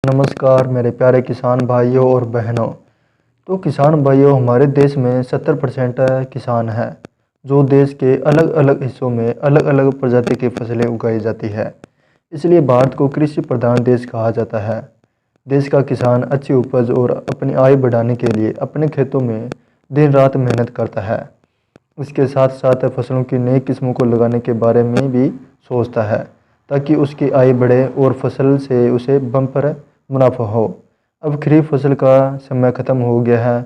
नमस्कार मेरे प्यारे किसान भाइयों और बहनों। तो किसान भाइयों, हमारे देश में 70% किसान हैं, जो देश के अलग अलग हिस्सों में अलग अलग प्रजाति की फसलें उगाई जाती है। इसलिए भारत को कृषि प्रधान देश कहा जाता है। देश का किसान अच्छी उपज और अपनी आय बढ़ाने के लिए अपने खेतों में दिन रात मेहनत करता है। इसके साथ साथ फसलों की नई किस्मों को लगाने के बारे में भी सोचता है, ताकि उसकी आय बढ़े और फसल से उसे बम्पर मुनाफा हो। अब खरीफ फसल का समय ख़त्म हो गया है।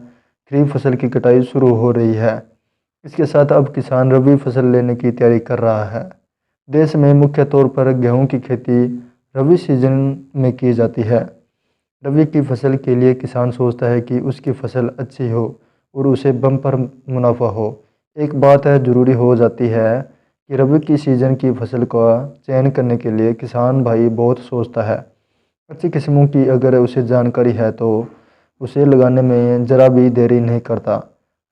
खरीफ फसल की कटाई शुरू हो रही है। इसके साथ अब किसान रबी फसल लेने की तैयारी कर रहा है। देश में मुख्य तौर पर गेहूं की खेती रबी सीजन में की जाती है। रबी की फसल के लिए किसान सोचता है कि उसकी फसल अच्छी हो और उसे बम्पर मुनाफा हो। एक बात है ज़रूरी हो जाती है कि रबी की सीज़न की फसल का चयन करने के लिए किसान भाई बहुत सोचता है। अच्छी किस्मों की अगर उसे जानकारी है तो उसे लगाने में ज़रा भी देरी नहीं करता।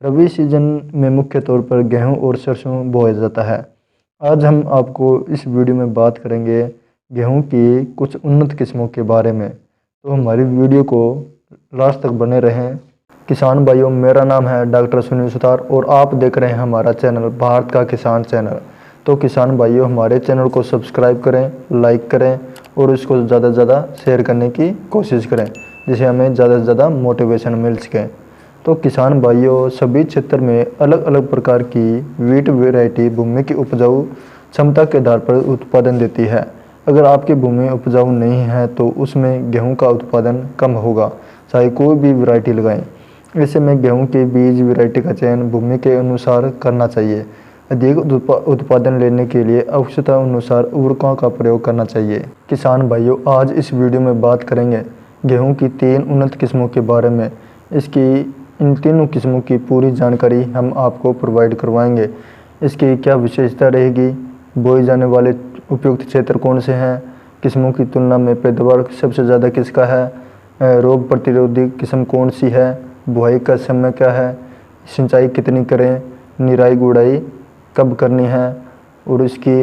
रबी सीजन में मुख्य तौर पर गेहूं और सरसों बोया जाता है। आज हम आपको इस वीडियो में बात करेंगे गेहूं की कुछ उन्नत किस्मों के बारे में। तो हमारी वीडियो को लास्ट तक बने रहें। किसान भाइयों, मेरा नाम है डॉक्टर सुनील सुतार और आप देख रहे हैं हमारा चैनल भारत का किसान चैनल। तो किसान भाइयों, हमारे चैनल को सब्सक्राइब करें, लाइक करें और इसको ज़्यादा से ज़्यादा शेयर करने की कोशिश करें, जिससे हमें ज़्यादा से ज़्यादा मोटिवेशन मिल सके। तो किसान भाइयों, सभी क्षेत्र में अलग अलग प्रकार की वीट वैरायटी भूमि की उपजाऊ क्षमता के आधार पर उत्पादन देती है। अगर आपकी भूमि उपजाऊ नहीं है तो उसमें गेहूं का उत्पादन कम होगा, चाहे कोई भी वैरायटी लगाएं। ऐसे में गेहूं के बीज वैरायटी का चयन भूमि के अनुसार करना चाहिए। अधिक उत्पादन लेने के लिए आवश्यकता अनुसार उर्वरकों का प्रयोग करना चाहिए। किसान भाइयों, आज इस वीडियो में बात करेंगे गेहूं की 3 उन्नत किस्मों के बारे में। इन तीनों किस्मों की पूरी जानकारी हम आपको प्रोवाइड करवाएंगे। इसकी क्या विशेषता रहेगी, बोए जाने वाले उपयुक्त क्षेत्र कौन से हैं, किस्मों की तुलना में पैदावार सबसे ज़्यादा किसका है, रोग प्रतिरोधी किस्म कौन सी है, बुआई का समय क्या है, सिंचाई कितनी करें, निराई गुड़ाई कब करनी है और इसकी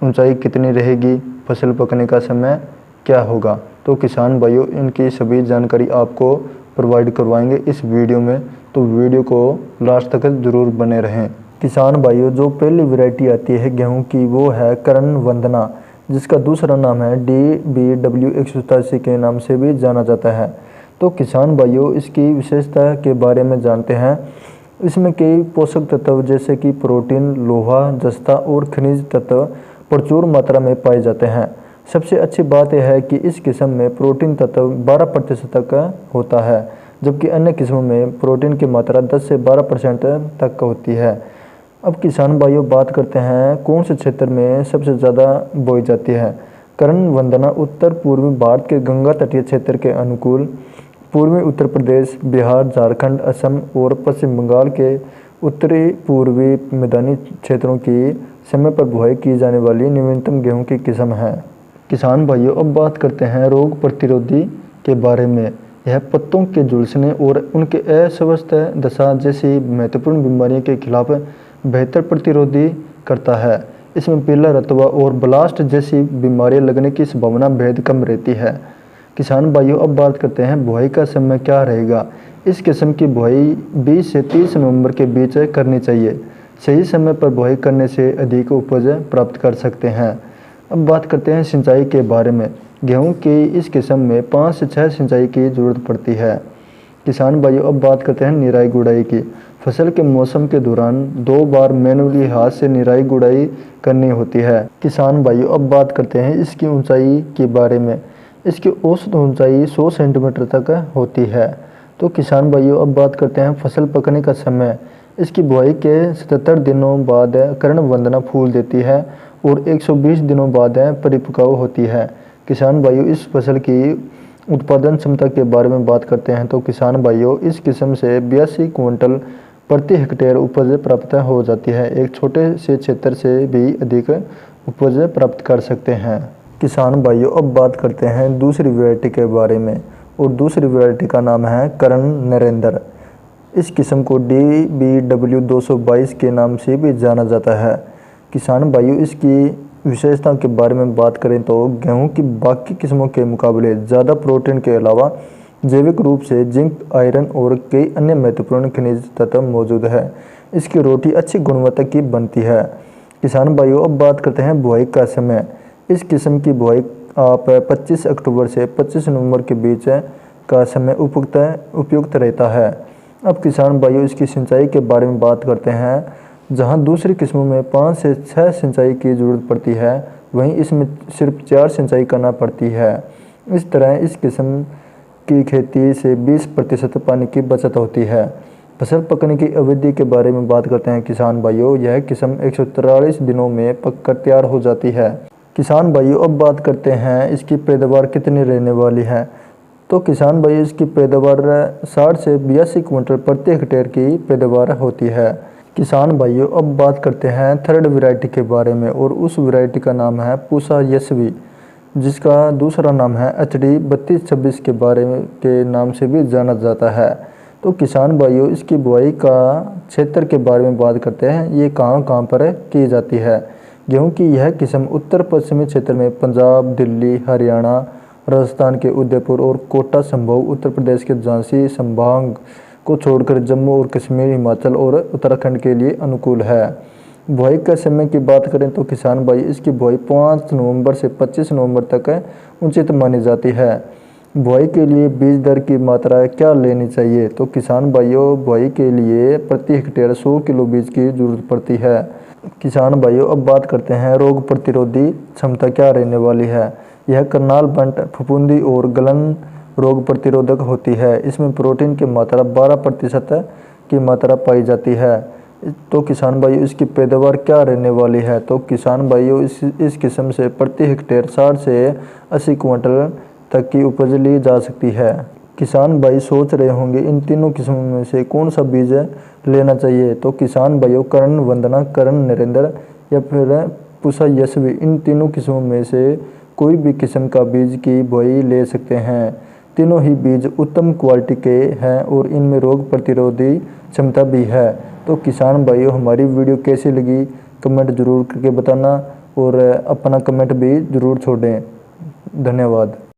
ऊंचाई कितनी रहेगी, फसल पकने का समय क्या होगा। तो किसान भाइयों, इनकी सभी जानकारी आपको प्रोवाइड करवाएंगे इस वीडियो में। तो वीडियो को लास्ट तक ज़रूर बने रहें। किसान भाइयों, जो पहली वैरायटी आती है गेहूं की वो है करण वंदना, जिसका दूसरा नाम है DBW 187 के नाम से भी जाना जाता है। तो किसान भाइयों, इसकी विशेषता के बारे में जानते हैं। इसमें कई पोषक तत्व जैसे कि प्रोटीन, लोहा, जस्ता और खनिज तत्व प्रचुर मात्रा में पाए जाते हैं। सबसे अच्छी बात यह है कि इस किस्म में प्रोटीन तत्व 12% तक होता है, जबकि अन्य किस्मों में प्रोटीन की मात्रा 10 से 12% तक होती है। अब किसान भाइयों, बात करते हैं कौन से क्षेत्र में सबसे ज़्यादा बोई जाती है। करण वंदना उत्तर पूर्वी भारत के गंगा तटीय क्षेत्र के अनुकूल पूर्वी उत्तर प्रदेश, बिहार, झारखंड, असम और पश्चिम बंगाल के उत्तरी पूर्वी मैदानी क्षेत्रों की समय पर बुआई की जाने वाली नवीनतम गेहूं की किस्म है। किसान भाइयों, अब बात करते हैं रोग प्रतिरोधी के बारे में। यह पत्तों के झुलसने और उनके अस्वस्थ दशा जैसी महत्वपूर्ण बीमारियों के खिलाफ बेहतर प्रतिरोधी करता है। इसमें पीला रतुआ और ब्लास्ट जैसी बीमारियां लगने की संभावना बेहद कम रहती है। किसान भाइयों, अब बात करते हैं बुआई का समय क्या रहेगा। इस किस्म की बुआई 20 से 30 नवंबर के बीच करनी चाहिए। सही समय पर बुआई करने से अधिक उपज प्राप्त कर सकते हैं। अब बात करते हैं सिंचाई के बारे में। गेहूं की इस किस्म में 5 से 6 सिंचाई की ज़रूरत पड़ती है। किसान भाइयों, अब बात करते हैं निराई गुड़ाई की। फसल के मौसम के दौरान 2 बार मैनुअली हाथ से निराई गुड़ाई करनी होती है। किसान भाइयों, अब बात करते हैं इसकी ऊंचाई के बारे में। इसकी औसत ऊंचाई 100 सेंटीमीटर तक होती है। तो किसान भाइयों, अब बात करते हैं फसल पकने का समय। इसकी बुआई के 77 दिनों बाद कर्ण वंदना फूल देती है और 120 दिनों बाद परिपक्व होती है। किसान भाइयों, इस फसल की उत्पादन क्षमता के बारे में बात करते हैं। तो किसान भाइयों, इस किस्म से 82 क्विंटल प्रति हेक्टेयर उपज प्राप्त हो जाती है। एक छोटे से क्षेत्र से भी अधिक उपज प्राप्त कर सकते हैं। किसान भाइयों, अब बात करते हैं दूसरी वैरायटी के बारे में और दूसरी वैरायटी का नाम है करण नरेंद्र। इस किस्म को DBW 222 के नाम से भी जाना जाता है। किसान भाइयों, इसकी विशेषता के बारे में बात करें तो गेहूं की बाकी किस्मों के मुकाबले ज़्यादा प्रोटीन के अलावा जैविक रूप से जिंक, आयरन और कई अन्य महत्वपूर्ण खनिज तत्व मौजूद है। इसकी रोटी अच्छी गुणवत्ता की बनती है। किसान भाइयों, अब बात करते हैं बुआई का समय। इस किस्म की बुआई आप 25 अक्टूबर से 25 नवंबर के बीच का समय उपयुक्त रहता है। अब किसान भाइयों, इसकी सिंचाई के बारे में बात करते हैं। जहां दूसरी किस्मों में 5 से 6 सिंचाई की ज़रूरत पड़ती है, वहीं इसमें सिर्फ 4 सिंचाई करना पड़ती है। इस तरह इस किस्म की खेती से 20% पानी की बचत होती है। फसल पकने की अवधि के बारे में बात करते हैं किसान भाइयों। यह किस्म 143 दिनों में पककर तैयार हो जाती है। किसान भाइयों, अब बात करते हैं इसकी पैदावार कितनी रहने वाली है। तो किसान भाइयों, इसकी पैदावार 60 से 82 क्विंटल प्रति हेक्टेयर की पैदावार होती है। किसान भाइयों, अब बात करते हैं थर्ड वैरायटी के बारे में, और उस वैरायटी का नाम है पूसा यशवी, जिसका दूसरा नाम है HD 3226 के बारे में के नाम से भी जाना जाता है। तो किसान भाइयों, इसकी बुआई का क्षेत्र के बारे में बात करते हैं। ये कहाँ पर की जाती है। गेहूं की यह किस्म उत्तर पश्चिमी क्षेत्र में पंजाब, दिल्ली, हरियाणा, राजस्थान के उदयपुर और कोटा संभाग, उत्तर प्रदेश के झांसी संभाग को छोड़कर जम्मू और कश्मीर, हिमाचल और उत्तराखंड के लिए अनुकूल है। बुआई का समय की बात करें तो किसान भाई, इसकी बुआई 5 नवंबर से 25 नवंबर तक उचित मानी जाती है। बुआई के लिए बीज दर की मात्रा क्या लेनी चाहिए। तो किसान भाइयों, बुआई के लिए प्रति हेक्टेयर 100 किलो बीज की जरूरत पड़ती है। किसान भाइयों, अब बात करते हैं रोग प्रतिरोधी क्षमता क्या रहने वाली है। यह करनाल बंट, फफूंदी और गलन रोग प्रतिरोधक होती है। इसमें प्रोटीन की मात्रा 12% की मात्रा पाई जाती है। तो किसान भाइयों, इसकी पैदावार क्या रहने वाली है। तो किसान भाइयों, इस किस्म से प्रति हेक्टेयर 60 से 80 क्विंटल तक की उपज ली जा सकती है। किसान भाई सोच रहे होंगे इन तीनों किस्मों में से कौन सा बीज लेना चाहिए। तो किसान भाइयों, कर्ण वंदना, कर्ण नरेंद्र या फिर पूसा यशवी, इन तीनों किस्मों में से कोई भी किस्म का बीज की बुआई ले सकते हैं। तीनों ही बीज उत्तम क्वालिटी के हैं और इनमें रोग प्रतिरोधी क्षमता भी है। तो किसान भाइयों, हमारी वीडियो कैसी लगी कमेंट जरूर करके बताना, और अपना कमेंट भी ज़रूर छोड़ें। धन्यवाद।